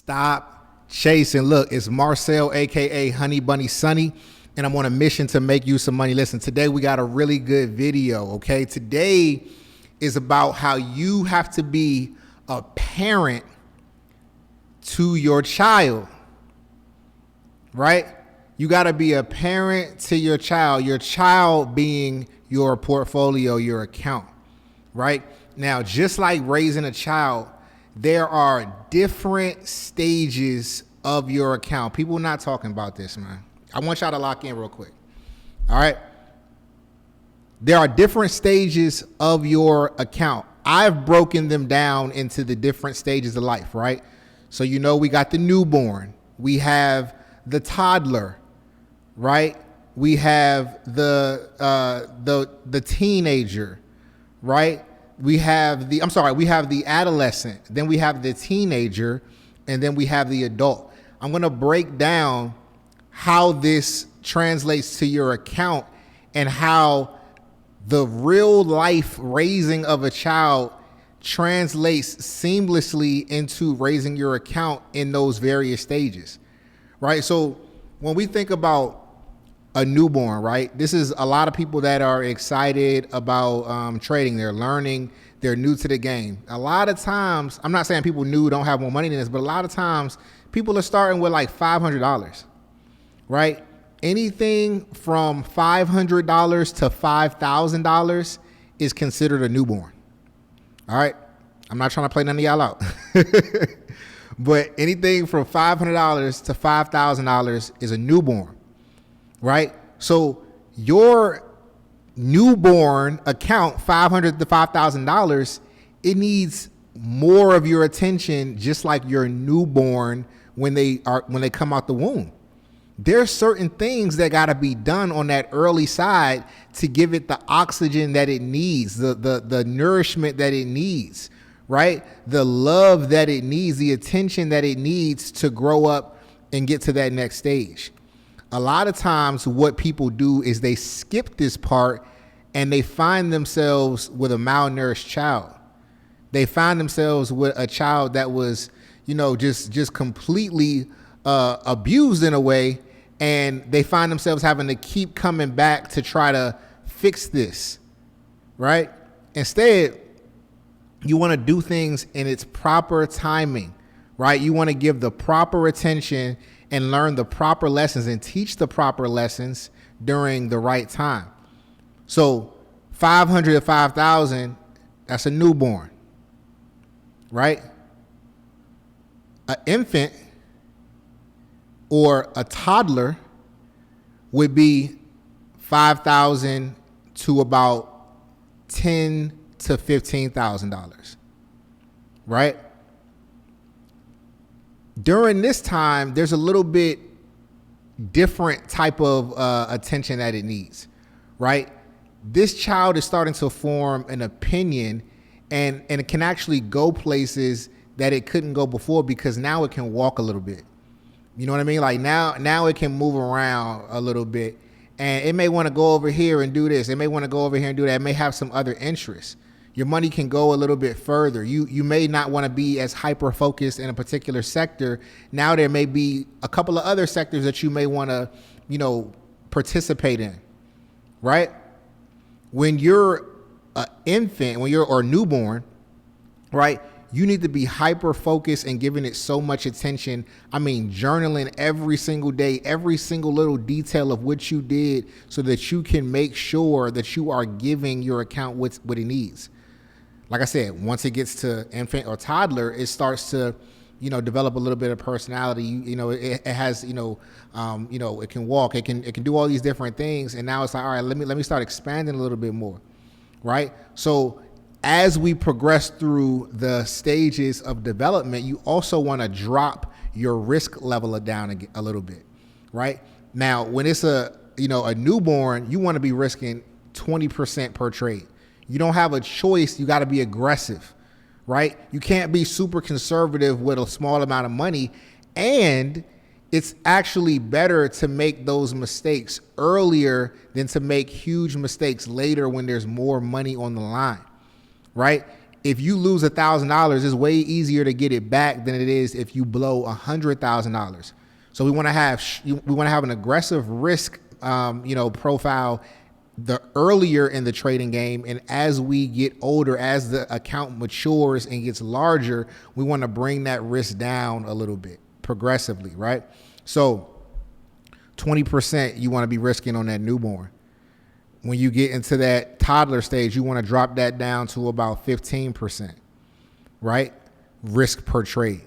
Stop chasing. Look, it's Marcel, aka Honey Bunny Sunny, and I'm on a mission to make you some money. Listen, today we got a really good video, okay? Today is about how you have to be a parent to your child, right? You got to be a parent to your child being your portfolio, your account, right? Now, just like raising a child, there are different stages of your account. People not talking about this, man. I want y'all to lock in real quick. All right. There are different stages of your account. I've broken them down into the different stages of life, right? So, you know, we got the newborn. We have the toddler, right? We have the teenager, right? We have the adolescent, then we have the teenager, and then we have the adult. I'm going to break down how this translates to your account and how the real life raising of a child translates seamlessly into raising your account in those various stages, right? So when we think about a newborn, right? This is a lot of people that are excited about trading. They're learning. They're new to the game. A lot of times, I'm not saying people new don't have more money than this, but a lot of times people are starting with like $500, right? Anything from $500 to $5,000 is considered a newborn. All right. I'm not trying to play none of y'all out, but anything from $500 to $5,000 is a newborn. Right? So your newborn account, $500 to $5,000, it needs more of your attention, just like your newborn when they come out the womb. There's certain things that got to be done on that early side to give it the oxygen that it needs, the nourishment that it needs, right? The love that it needs, the attention that it needs to grow up and get to that next stage. A lot of times what people do is they skip this part and they find themselves with a malnourished child. They find themselves with a child that was, you know, just completely abused in a way, and they find themselves having to keep coming back to try to fix this, right? Instead, you want to do things in its proper timing, right? You want to give the proper attention and learn the proper lessons and teach the proper lessons during the right time. So 500 to 5,000, that's a newborn, right? An infant or a toddler would be 5,000 to about $10,000 to $15,000, right? During this time, there's a little bit different type of attention that it needs, right? This child is starting to form an opinion, and it can actually go places that it couldn't go before because now it can walk a little bit. You know what I mean? Like now it can move around a little bit, and it may want to go over here and do this. It may want to go over here and do that. It may have some other interests. Your money can go a little bit further. You may not want to be as hyper focused in a particular sector. Now there may be a couple of other sectors that you may want to, you know, participate in, right? When you're an infant, or newborn, right, you need to be hyper focused and giving it so much attention. I mean, journaling every single day, every single little detail of what you did so that you can make sure that you are giving your account what it needs. Like I said, once it gets to infant or toddler, it starts to, you know, develop a little bit of personality. You know, it has, you know, it can walk, it can do all these different things. And now it's like, all right, let me start expanding a little bit more, right? So as we progress through the stages of development, you also want to drop your risk level down a little bit, right? Now, when it's a newborn, you want to be risking 20% per trade. You don't have a choice. You got to be aggressive, right? You can't be super conservative with a small amount of money. And it's actually better to make those mistakes earlier than to make huge mistakes later when there's more money on the line, right? if you lose $1,000, it's way easier to get it back than it is if you blow $100,000. So we want to have an aggressive risk, profile the earlier in the trading game. And as we get older, as the account matures and gets larger, we want to bring that risk down a little bit progressively, right? So 20% you want to be risking on that newborn. When you get into that toddler stage, you want to drop that down to about 15%, right? Risk per trade,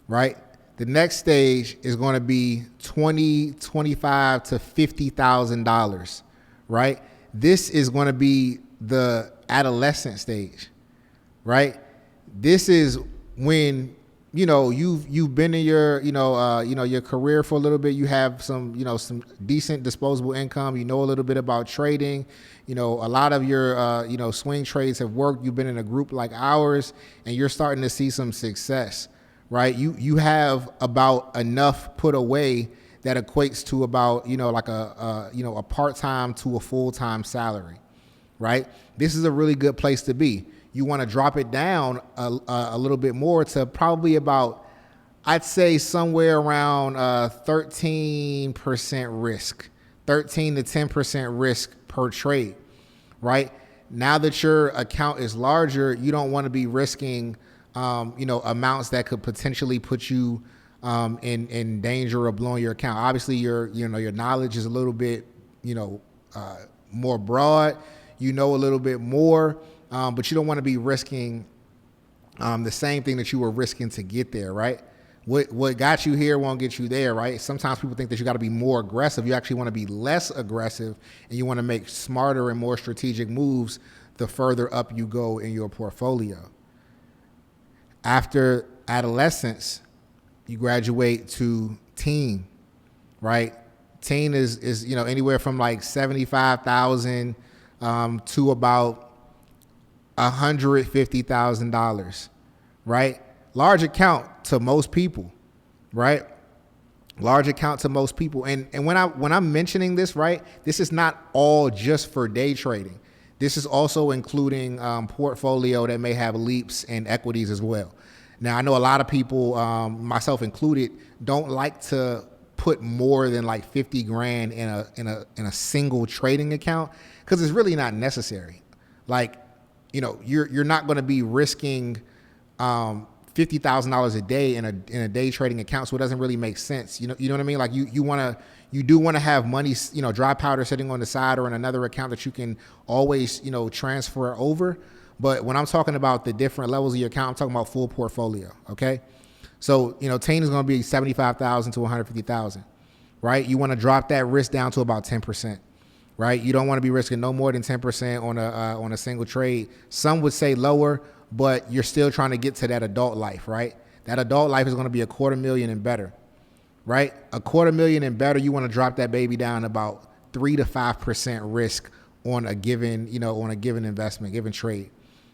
right? The next stage is going to be $20,000, $25,000 to $50,000, right? This is going to be the adolescent stage, right? This is when you've been in your your career for a little bit. You have some decent disposable income. You know a little bit about trading. A lot of your swing trades have worked. You've been in a group like ours, and you're starting to see some success, right? You have about enough put away that equates to about a part-time to a full-time salary, right? This is a really good place to be. You want to drop it down a little bit more to probably about, I'd say somewhere around 13% risk, 13 to 10% risk per trade, right? Now that your account is larger, you don't want to be risking, amounts that could potentially put you in danger of blowing your account. Obviously, your knowledge is a little bit, more broad. You know a little bit more. But you don't want to be risking the same thing that you were risking to get there, right? What got you here won't get you there, right? Sometimes people think that you got to be more aggressive. You actually want to be less aggressive, and you want to make smarter and more strategic moves the further up you go in your portfolio. After adolescence, you graduate to teen, right? Teen is anywhere from like 75,000 to about $150,000, right? Large account to most people, right? Large account to most people. And when I'm mentioning this, right, this is not all just for day trading. This is also including portfolio that may have leaps and equities as well. Now, I know a lot of people, myself included, don't like to put more than like 50 grand in a single trading account because it's really not necessary. Like, you're not going to be risking $50,000 a day in a day trading account, so it doesn't really make sense. You know what I mean? Like you do want to have money, dry powder sitting on the side or in another account that you can always transfer over. But when I'm talking about the different levels of your account, I'm talking about full portfolio. Okay, so teen is going to be 75,000 to 150,000, right? You want to drop that risk down to about 10%. Right, you don't want to be risking no more than 10% on a single trade. Some would say lower, but you're still trying to get to that adult life, right? That adult life is going to be $250,000 and better, right? $250,000 and better. You want to drop that baby down about 3 to 5% risk on a given investment, given trade.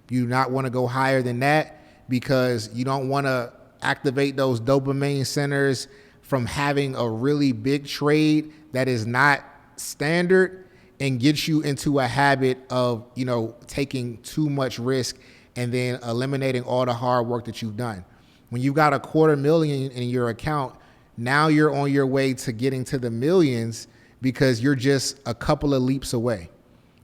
You do not want to go higher than that because you don't want to activate those dopamine centers from having a really big trade that is not standard and gets you into a habit of, taking too much risk and then eliminating all the hard work that you've done. When you've got $250,000 in your account, now you're on your way to getting to the millions because you're just a couple of leaps away,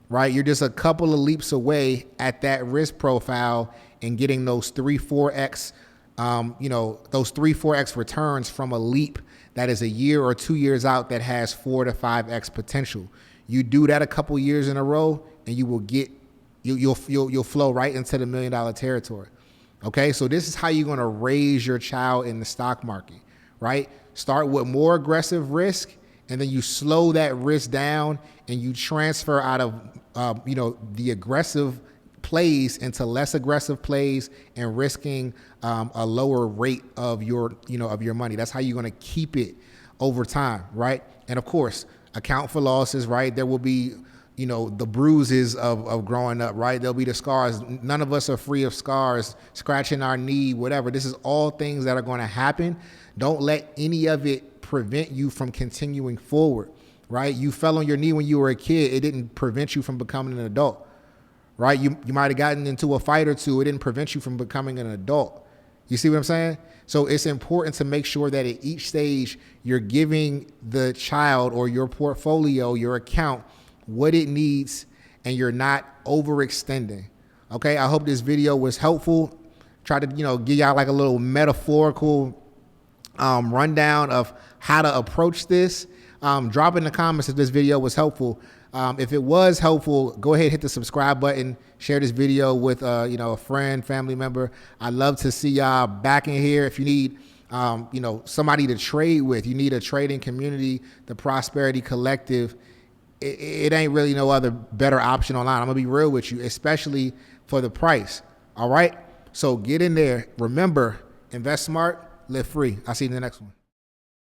right? You're just a couple of leaps away at that risk profile and getting those 3-4x, those 3-4x returns from a leap that is a year or 2 years out that has 4 to 5x potential. You do that a couple years in a row, and you will get you'll flow right into the $1 million territory. Okay, so this is how you're going to raise your child in the stock market, right? Start with more aggressive risk, and then you slow that risk down, and you transfer out of the aggressive plays into less aggressive plays and risking a lower rate of your money. That's how you're going to keep it over time, right? And of course, account for losses, right? There will be, the bruises of growing up, right? There'll be the scars. None of us are free of scars, scratching our knee, whatever. This is all things that are going to happen. Don't let any of it prevent you from continuing forward, right? You fell on your knee when you were a kid. It didn't prevent you from becoming an adult, right? You might have gotten into a fight or two. It didn't prevent you from becoming an adult. You see what I'm saying? So it's important to make sure that at each stage you're giving the child or your portfolio, your account, what it needs, and you're not overextending. Okay, I hope this video was helpful. Try to, give y'all like a little metaphorical rundown of how to approach this. Drop in the comments if this video was helpful. If it was helpful, go ahead, hit the subscribe button, share this video with a friend, family member. I'd love to see y'all back in here. If you need somebody to trade with, you need a trading community, the Prosperity Collective, it ain't really no other better option online. I'm gonna be real with you, especially for the price. All right, so get in there. Remember, invest smart, live free. I'll see you in the next one.